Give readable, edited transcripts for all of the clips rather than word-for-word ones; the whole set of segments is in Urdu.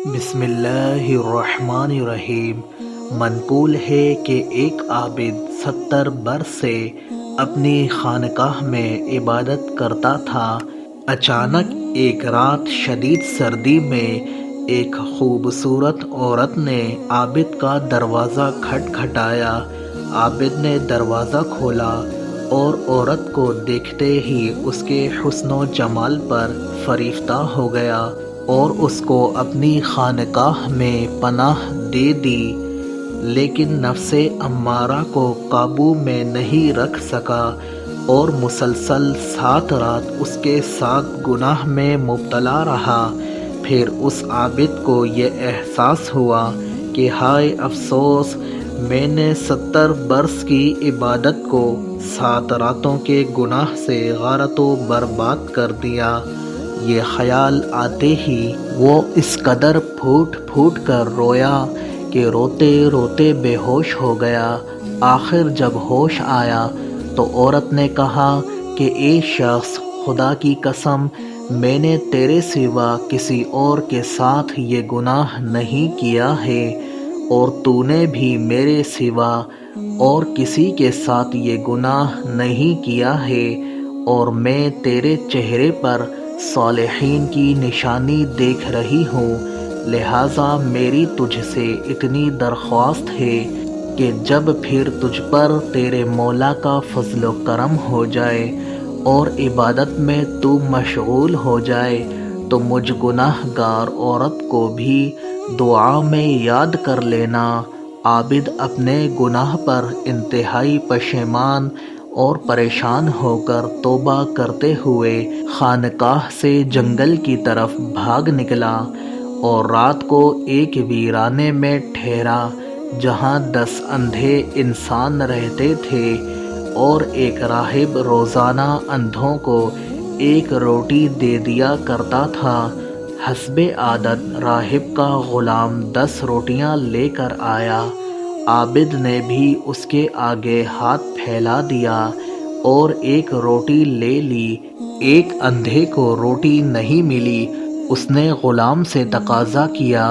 بسم اللہ الرحمن الرحیم۔ منقول ہے کہ ایک عابد 70 برس سے اپنی خانقاہ میں عبادت کرتا تھا۔ اچانک ایک رات شدید سردی میں ایک خوبصورت عورت نے عابد کا دروازہ کھٹکھٹایا۔ عابد نے دروازہ کھولا اور عورت کو دیکھتے ہی اس کے حسن و جمال پر فریفتہ ہو گیا اور اس کو اپنی خانقاہ میں پناہ دے دی، لیکن نفس امارہ کو قابو میں نہیں رکھ سکا اور مسلسل 7 رات اس کے ساتھ گناہ میں مبتلا رہا۔ پھر اس عابد کو یہ احساس ہوا کہ ہائے افسوس، میں نے 70 برس کی عبادت کو 7 راتوں کے گناہ سے غارت و برباد کر دیا۔ یہ خیال آتے ہی وہ اس قدر پھوٹ پھوٹ کر رویا کہ روتے روتے بے ہوش ہو گیا۔ آخر جب ہوش آیا تو عورت نے کہا کہ اے شخص، خدا کی قسم، میں نے تیرے سوا کسی اور کے ساتھ یہ گناہ نہیں کیا ہے، اور تو نے بھی میرے سوا اور کسی کے ساتھ یہ گناہ نہیں کیا ہے، اور میں تیرے چہرے پر صالحین کی نشانی دیکھ رہی ہوں، لہٰذا میری تجھ سے اتنی درخواست ہے کہ جب پھر تجھ پر تیرے مولا کا فضل و کرم ہو جائے اور عبادت میں تو مشغول ہو جائے تو مجھ گناہ گار عورت کو بھی دعا میں یاد کر لینا۔ عابد اپنے گناہ پر انتہائی پشیمان اور پریشان ہو کر توبہ کرتے ہوئے خانقاہ سے جنگل کی طرف بھاگ نکلا اور رات کو ایک ویرانے میں ٹھہرا جہاں 10 اندھے انسان رہتے تھے، اور ایک راہب روزانہ اندھوں کو 1 روٹی دے دیا کرتا تھا۔ حسب عادت راہب کا غلام 10 روٹیاں لے کر آیا۔ عابد نے بھی اس کے آگے ہاتھ پھیلا دیا اور 1 روٹی لے لی۔ ایک اندھے کو روٹی نہیں ملی۔ اس نے غلام سے تقاضا کیا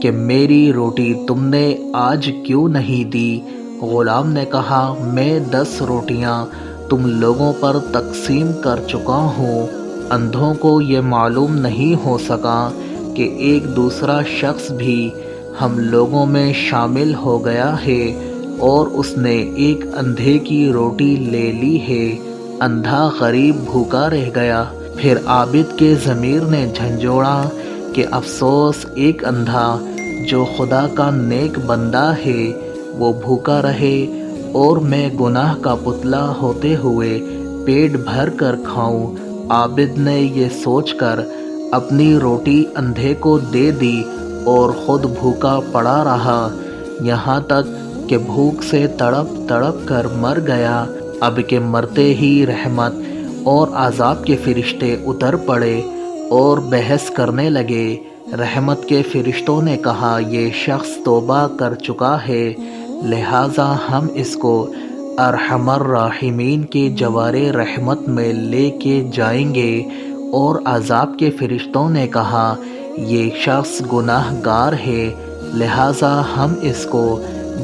کہ میری روٹی تم نے آج کیوں نہیں دی؟ غلام نے کہا، میں 10 روٹیاں تم لوگوں پر تقسیم کر چکا ہوں۔ اندھوں کو یہ معلوم نہیں ہو سکا کہ ایک دوسرا شخص بھی ہم لوگوں میں شامل ہو گیا ہے، اور اس نے ایک اندھے کی روٹی لے لی ہے۔ اندھا غریب بھوکا رہ گیا۔ پھر عابد کے ضمیر نے جھنجھوڑا کہ افسوس، ایک اندھا جو خدا کا نیک بندہ ہے وہ بھوکا رہے اور میں گناہ کا پتلا ہوتے ہوئے پیٹ بھر کر کھاؤں۔ عابد نے یہ سوچ کر اپنی روٹی اندھے کو دے دی اور خود بھوکا پڑا رہا، یہاں تک کہ بھوک سے تڑپ تڑپ کر مر گیا۔ اب کہ مرتے ہی رحمت اور عذاب کے فرشتے اتر پڑے اور بحث کرنے لگے۔ رحمت کے فرشتوں نے کہا، یہ شخص توبہ کر چکا ہے، لہٰذا ہم اس کو ارحم الراحمین کے جوار رحمت میں لے کے جائیں گے۔ اور عذاب کے فرشتوں نے کہا، یہ شخص گناہ گار ہے، لہٰذا ہم اس کو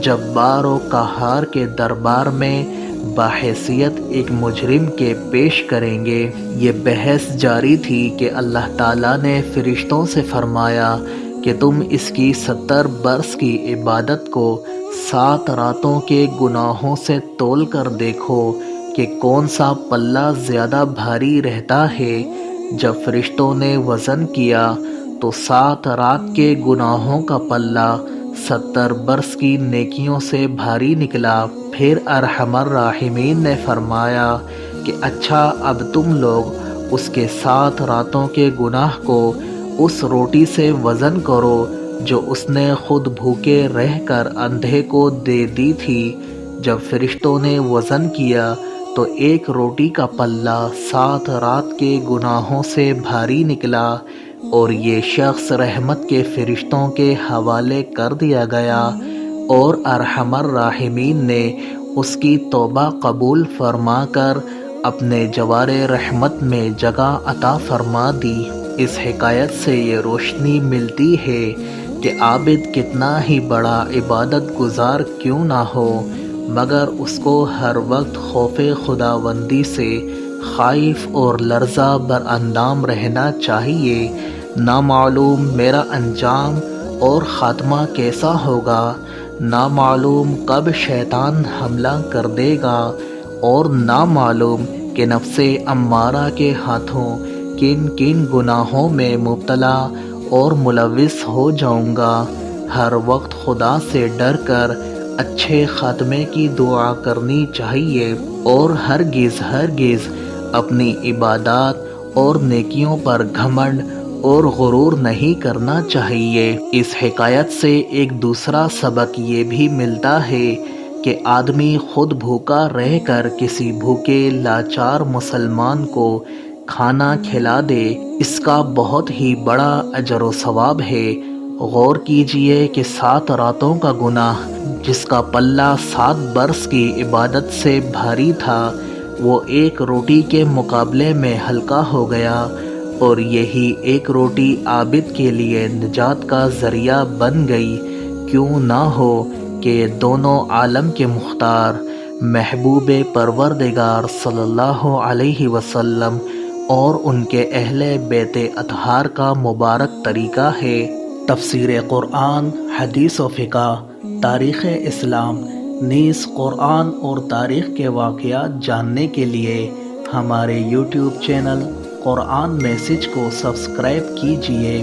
جبار و قہار کے دربار میں بحیثیت ایک مجرم کے پیش کریں گے۔ یہ بحث جاری تھی کہ اللہ تعالیٰ نے فرشتوں سے فرمایا کہ تم اس کی 70 برس کی عبادت کو 7 راتوں کے گناہوں سے تول کر دیکھو کہ کون سا پلہ زیادہ بھاری رہتا ہے۔ جب فرشتوں نے وزن کیا تو 7 رات کے گناہوں کا پلہ 70 برس کی نیکیوں سے بھاری نکلا۔ پھر ارحم الراحمین نے فرمایا کہ اچھا، اب تم لوگ اس کے 7 راتوں کے گناہ کو اس روٹی سے وزن کرو جو اس نے خود بھوکے رہ کر اندھے کو دے دی تھی۔ جب فرشتوں نے وزن کیا تو 1 روٹی کا پلہ 7 رات کے گناہوں سے بھاری نکلا، اور یہ شخص رحمت کے فرشتوں کے حوالے کر دیا گیا، اور ارحم الراحمین نے اس کی توبہ قبول فرما کر اپنے جوار رحمت میں جگہ عطا فرما دی۔ اس حکایت سے یہ روشنی ملتی ہے کہ عابد کتنا ہی بڑا عبادت گزار کیوں نہ ہو، مگر اس کو ہر وقت خوف خداوندی سے خائف اور لرزہ بر اندام رہنا چاہیے۔ نامعلوم میرا انجام اور خاتمہ کیسا ہوگا، نامعلوم کب شیطان حملہ کر دے گا، اور نامعلوم کہ نفس امارہ کے ہاتھوں کن کن گناہوں میں مبتلا اور ملوث ہو جاؤں گا۔ ہر وقت خدا سے ڈر کر اچھے خاتمے کی دعا کرنی چاہیے، اور ہرگز اپنی عبادات اور نیکیوں پر گھمنڈ اور غرور نہیں کرنا چاہیے۔ اس حکایت سے ایک دوسرا سبق یہ بھی ملتا ہے کہ آدمی خود بھوکا رہ کر کسی بھوکے لاچار مسلمان کو کھانا کھلا دے، اس کا بہت ہی بڑا اجر و ثواب ہے۔ غور کیجئے کہ 7 راتوں کا گناہ جس کا پلہ 7 برس کی عبادت سے بھاری تھا، وہ ایک روٹی کے مقابلے میں ہلکا ہو گیا، اور یہی ایک روٹی عابد کے لیے نجات کا ذریعہ بن گئی۔ کیوں نہ ہو کہ دونوں عالم کے مختار محبوب پروردگار صلی اللہ علیہ وسلم اور ان کے اہل بیت اطہار کا مبارک طریقہ ہے۔ تفسیر قرآن، حدیث و فقہ، تاریخ اسلام نیز قرآن اور تاریخ کے واقعات جاننے کے لیے ہمارے یوٹیوب چینل قرآن میسج کو سبسکرائب کیجیے۔